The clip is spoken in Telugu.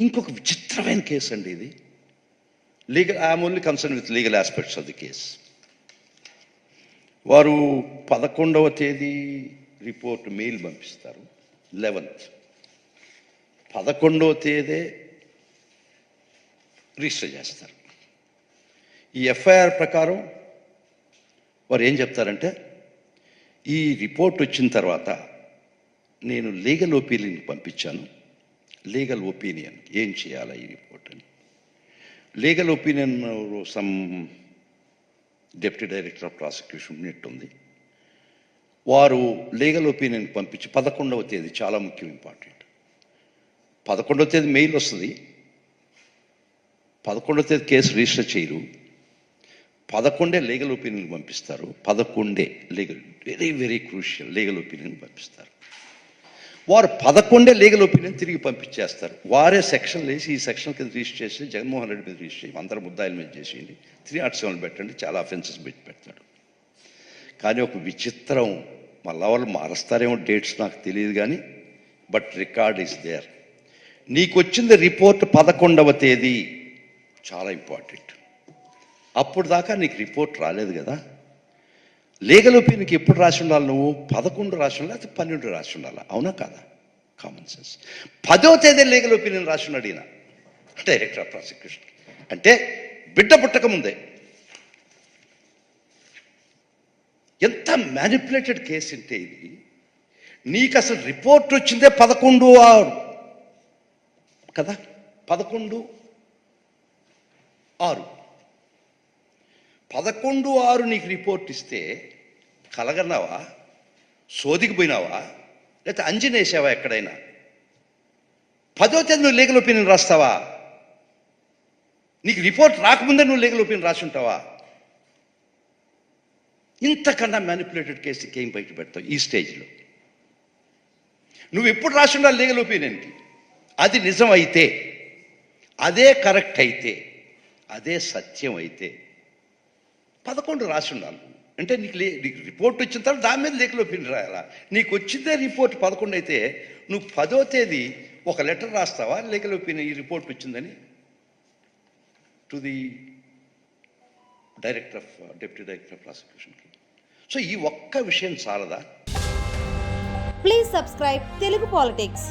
ఇంకొక విచిత్రమైన కేసు అండి ఇది. Legal, I'm only concern with legal aspects of the case. వారు 11వ తేదీ రిపోర్ట్ మెయిల్ పంపిస్తారు, 11th. 11వ తేదీ రిజిస్టర్ చేస్తారు. ఈ ఎఫ్ఐఆర్ ప్రకారం వారు ఏం చెప్తారంటే, ఈ రిపోర్ట్ వచ్చిన తర్వాత నేను లీగల్ ఒపీనియన్ పంపించాను. లీగల్ ఒపీనియన్ ఏం చేయాలా ఈ రిపోర్ట్ అని. Legal opinion some deputy director of prosecution ఉన్నట్టుంది. వారు లీగల్ ఒపీనియన్ పంపించి 11వ తేదీ, చాలా ముఖ్యం, ఇంపార్టెంట్, 11వ తేదీ మెయిల్ వస్తుంది. 11వ తేదీ కేసు రిజిస్టర్ చేయరు. 11 లీగల్ ఒపీనియన్ పంపిస్తారు. 11 legal, very very crucial legal opinion పంపిస్తారు. వారు 11 లీగల్ ఒపీనియన్ తిరిగి పంపించేస్తారు. వారే సెక్షన్లు వేసి, ఈ సెక్షన్ కింద రిజిస్టర్ చేసి జగన్మోహన్ రెడ్డి మీద రిజిస్టర్ చేయండి, అందరు ముద్దాయిల మీద చేసేయండి, 307 పెట్టండి, చాలా అఫెన్సెస్ పెడతాడు. కానీ ఒక విచిత్రం, మళ్ళా వాళ్ళు మారుస్తారేమో డేట్స్ నాకు తెలియదు కానీ, బట్ రికార్డ్ ఈస్ దేర్. నీకు వచ్చింది రిపోర్ట్ 11వ తేదీ, చాలా ఇంపార్టెంట్. అప్పుడు దాకా నీకు రిపోర్ట్ రాలేదు కదా. లీగల్ ఒపీనియన్కి ఎప్పుడు రాసి ఉండాలి నువ్వు? 11 రాసి ఉండాలి, లేకపోతే 12 రాసి ఉండాలి, అవునా కాదా? Common sense. 10వ తేదీ లీగల్ ఒపీనియన్ రాసి ఉన్నాడు ఈయన, డైరెక్టర్ ఆఫ్ ప్రాసిక్యూషన్. అంటే బిడ్డ పుట్టక ముందే. ఎంత మ్యానిపులేటెడ్ కేసు అంటే ఇది. నీకు అసలు రిపోర్ట్ వచ్చిందే 11/6 కదా, 11/6. 11/6 నీకు రిపోర్ట్ ఇస్తే కలగన్నావా, సోదికి పోయినావా, లేకపోతే అంజనేసావా ఎక్కడైనా? 10వ తేదీ నువ్వు లీగల్ ఒపీనియన్ రాస్తావా? నీకు రిపోర్ట్ రాకముందే నువ్వు లీగల్ ఒపీనియన్ రాసి ఉంటావా? ఇంతకన్నా మ్యానిపులేటెడ్ కేసుకి ఏం బయట పెడతావు ఈ స్టేజ్లో? నువ్వు ఎప్పుడు రాసి ఉండాలి లీగల్ ఒపీనియన్కి? అది నిజం అయితే, అదే కరెక్ట్ అయితే, అదే సత్యం అయితే 11 రాసి ఉండాలి. అంటే నీకు రిపోర్ట్ వచ్చిన తర్వాత దాని మీద లీగల్ ఒపీనియన్ రాయాలా? నీకు వచ్చిందే రిపోర్ట్ 11 అయితే, నువ్వు 10వ తేదీ ఒక లెటర్ రాస్తావా లీగల్ ఒపీనియన్ ఈ రిపోర్ట్ వచ్చిందని to the deputy director of ప్రాసిక్యూషన్కి? సో ఈ ఒక్క విషయం చాలదా? Please subscribe Telugu politics.